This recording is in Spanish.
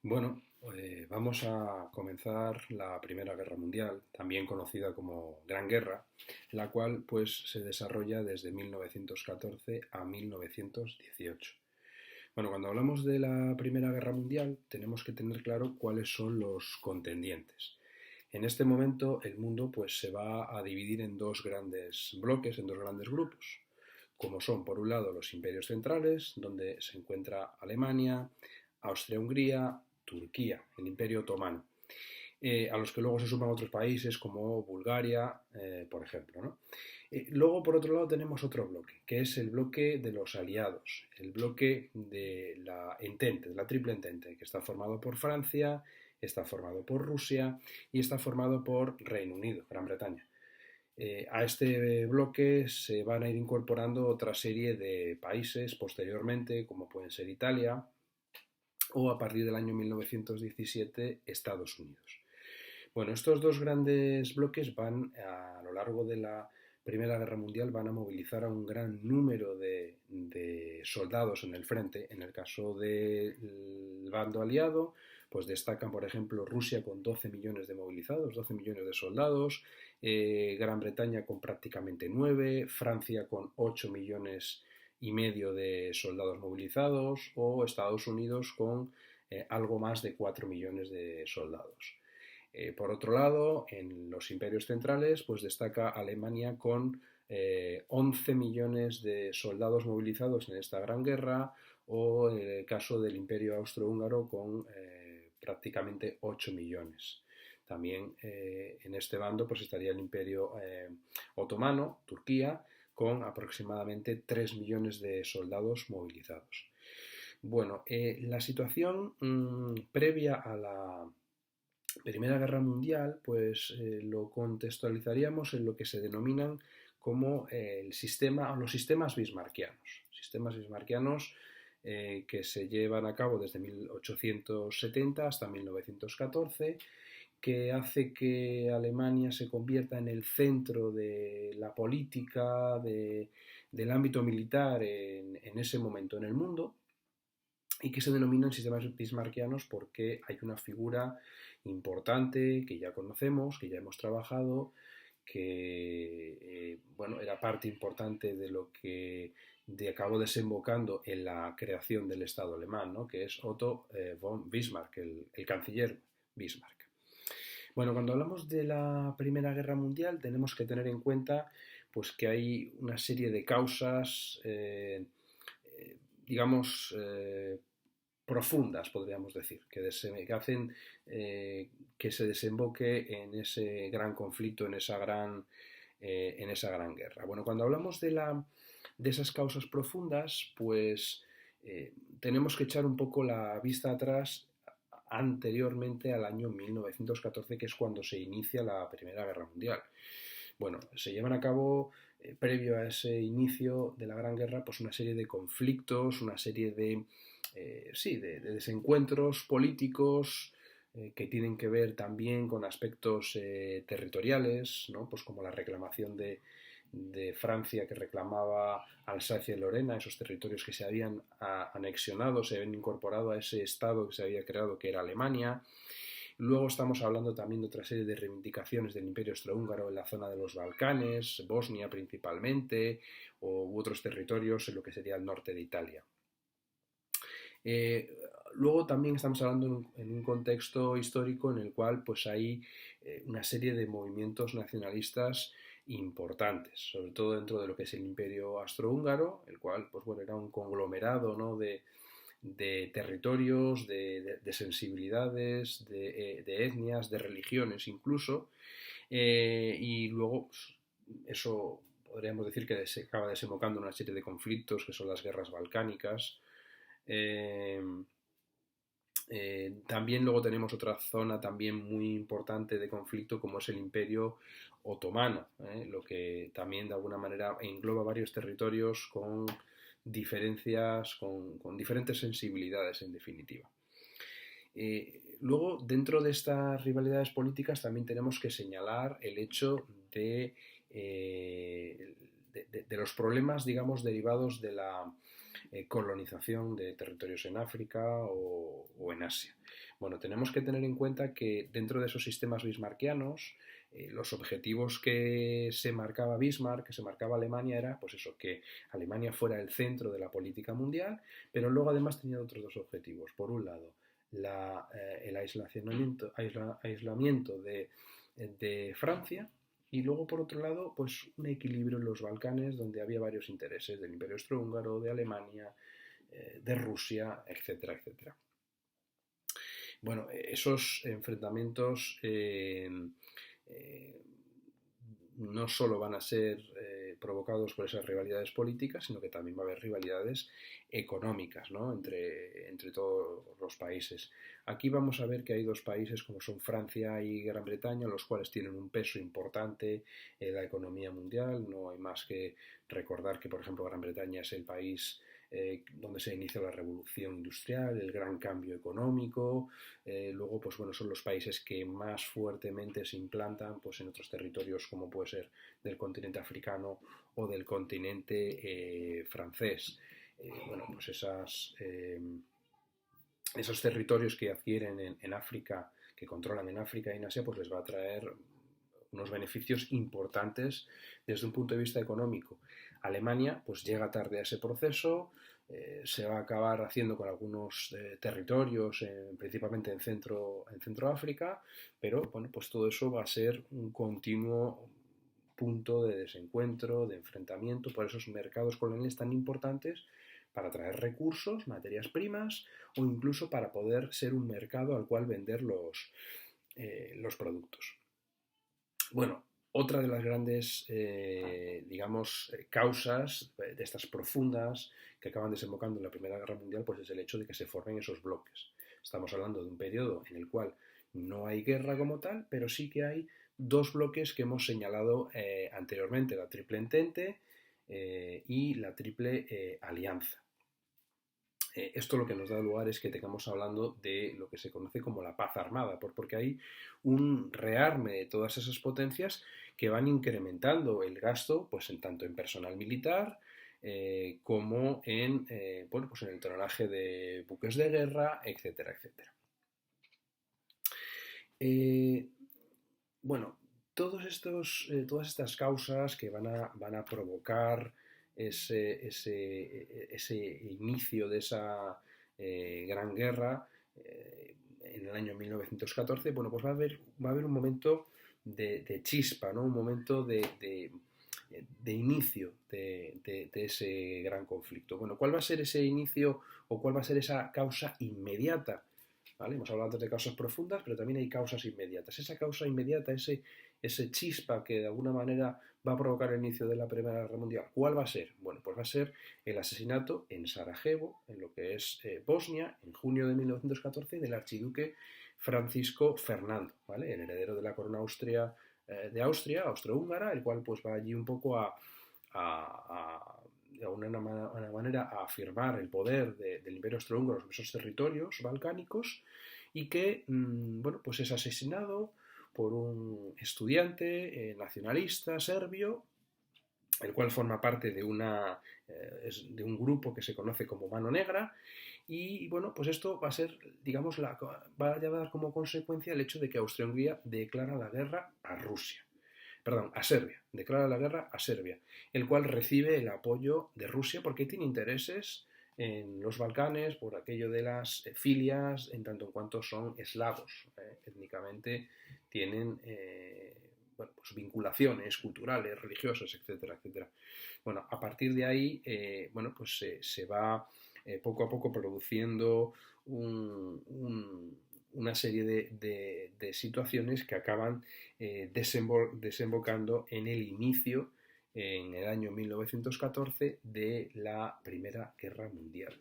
Bueno, vamos a comenzar la Primera Guerra Mundial, también conocida como Gran Guerra, la cual pues se desarrolla desde 1914 a 1918. Bueno, cuando hablamos de la Primera Guerra Mundial tenemos que tener claro cuáles son los contendientes. En este momento el mundo pues se va a dividir en dos grandes bloques, en dos grandes grupos, como son por un lado los imperios centrales, donde se encuentra Alemania, Austria-Hungría, Turquía, el Imperio Otomano, a los que luego se suman otros países como Bulgaria, por ejemplo, ¿no? Luego, por otro lado, tenemos otro bloque, que es el bloque de los aliados, el bloque de la Entente, de la Triple Entente, que está formado por Francia, está formado por Rusia y está formado por Reino Unido, Gran Bretaña. A este bloque se van a ir incorporando otra serie de países posteriormente, como pueden ser Italia o a partir del año 1917 Estados Unidos. Bueno, estos dos grandes bloques van a lo largo de la Primera Guerra Mundial van a movilizar a un gran número de soldados en el frente. En el caso del bando aliado, pues destacan, por ejemplo, Rusia con 12 millones de movilizados, 12 millones de soldados, Gran Bretaña con prácticamente 9, Francia con 8 millones y medio de soldados movilizados o Estados Unidos con algo más de 4 millones de soldados. Por otro lado, en los imperios centrales, pues destaca Alemania con 11 millones de soldados movilizados en esta gran guerra, o en el caso del imperio austrohúngaro con prácticamente 8 millones. También en este bando pues estaría el imperio otomano, Turquía, con aproximadamente 3 millones de soldados movilizados. Bueno, la situación previa a la Primera Guerra Mundial, pues lo contextualizaríamos en lo que se denominan como el sistema o los sistemas bismarckianos. Sistemas bismarckianos que se llevan a cabo desde 1870 hasta 1914, que hace que Alemania se convierta en el centro de la política, del ámbito militar en ese momento en el mundo, y que se denominan sistemas bismarckianos porque hay una figura importante que ya conocemos, que ya hemos trabajado, que bueno, era parte importante de lo que acabó desembocando en la creación del Estado alemán, ¿no? Que es Otto von Bismarck, el canciller Bismarck. Bueno, cuando hablamos de la Primera Guerra Mundial tenemos que tener en cuenta pues, que hay una serie de causas, digamos, profundas, podríamos decir, que hacen que se desemboque en ese gran conflicto, en esa gran guerra. Bueno, cuando hablamos de esas causas profundas, pues tenemos que echar un poco la vista atrás anteriormente al año 1914, que es cuando se inicia la Primera Guerra Mundial. Bueno, se llevan a cabo, previo a ese inicio de la Gran Guerra, pues una serie de conflictos, una serie de desencuentros políticos que tienen que ver también con aspectos territoriales, ¿no? Pues como la reclamación de Francia, que reclamaba Alsacia y Lorena, esos territorios que se habían anexionado, se habían incorporado a ese estado que se había creado, que era Alemania. Luego estamos hablando también de otra serie de reivindicaciones del Imperio Austrohúngaro en la zona de los Balcanes, Bosnia principalmente, u otros territorios en lo que sería el norte de Italia. Eh, Luego también estamos hablando en un contexto histórico en el cual pues hay una serie de movimientos nacionalistas importantes, sobre todo dentro de lo que es el Imperio Austrohúngaro, el cual pues bueno, era un conglomerado, ¿no? de territorios, de sensibilidades, de etnias, de religiones incluso, y luego pues, eso podríamos decir que se acaba desembocando en una serie de conflictos que son las guerras balcánicas. Eh, También luego tenemos otra zona también muy importante de conflicto como es el Imperio Otomano, lo que también de alguna manera engloba varios territorios con diferencias, con diferentes sensibilidades en definitiva. Luego, dentro de estas rivalidades políticas también tenemos que señalar el hecho de los problemas, digamos, derivados colonización de territorios en África o en Asia. Bueno, tenemos que tener en cuenta que dentro de esos sistemas bismarckianos, los objetivos que se marcaba Bismarck, que se marcaba Alemania, era pues eso, que Alemania fuera el centro de la política mundial, pero luego además tenía otros dos objetivos. Por un lado, el aislamiento de Francia, y luego por otro lado pues un equilibrio en los Balcanes donde había varios intereses del Imperio Austrohúngaro, de Alemania, de Rusia, etcétera, etcétera. Bueno, esos enfrentamientos no solo van a ser provocados por esas rivalidades políticas, sino que también va a haber rivalidades económicas, ¿no? entre todos los países. Aquí vamos a ver que hay dos países como son Francia y Gran Bretaña, los cuales tienen un peso importante en la economía mundial. No hay más que recordar que, por ejemplo, Gran Bretaña es el país donde se inicia la revolución industrial, el gran cambio económico. Luego, pues bueno, son los países que más fuertemente se implantan pues, en otros territorios como puede ser del continente africano o del continente francés. Bueno, pues esos territorios que adquieren en África, que controlan en África y en Asia, pues les va a traer unos beneficios importantes desde un punto de vista económico. Alemania pues llega tarde a ese proceso, se va a acabar haciendo con algunos territorios, principalmente en Centro África, pero bueno, pues todo eso va a ser un continuo punto de desencuentro, de enfrentamiento por esos mercados coloniales tan importantes para traer recursos, materias primas o incluso para poder ser un mercado al cual vender los productos. Bueno, otra de las grandes, causas de estas profundas que acaban desembocando en la Primera Guerra Mundial, pues es el hecho de que se formen esos bloques. Estamos hablando de un periodo en el cual no hay guerra como tal, pero sí que hay dos bloques que hemos señalado anteriormente, la Triple Entente y la Triple Alianza. Esto lo que nos da lugar es que tengamos hablando de lo que se conoce como la paz armada, porque hay un rearme de todas esas potencias que van incrementando el gasto, pues tanto en personal militar como en el tronaje de buques de guerra, etcétera, etcétera. Bueno, todas estas causas que van a provocar ese inicio de esa gran guerra en el año 1914, bueno, pues va a haber un momento de chispa, ¿no? Un momento de inicio de ese gran conflicto. Bueno, ¿cuál va a ser ese inicio o cuál va a ser esa causa inmediata? ¿Vale? Hemos hablado antes de causas profundas, pero también hay causas inmediatas. Esa causa inmediata, ese chispa que de alguna manera va a provocar el inicio de la Primera Guerra Mundial, ¿cuál va a ser? Bueno, pues va a ser el asesinato en Sarajevo, en lo que es Bosnia, en junio de 1914, del archiduque Francisco Fernando, ¿vale? El heredero de la corona de Austria, austrohúngara, el cual pues va allí un poco de alguna manera a afirmar el poder del Imperio Austrohúngaro en esos territorios balcánicos y que, bueno, pues es asesinado por un estudiante nacionalista serbio, el cual forma parte de un grupo que se conoce como Mano Negra, y bueno, pues esto va a ser, digamos, va a llevar como consecuencia el hecho de que Austria-Hungría declara la guerra a Serbia, declara la guerra a Serbia, el cual recibe el apoyo de Rusia porque tiene intereses en los Balcanes por aquello de las filias, en tanto en cuanto son eslavos, étnicamente tienen pues vinculaciones culturales, religiosas, etcétera, etcétera. Bueno, a partir de ahí, pues se va poco a poco produciendo una serie de situaciones que acaban desembocando en el inicio, en el año 1914, de la Primera Guerra Mundial.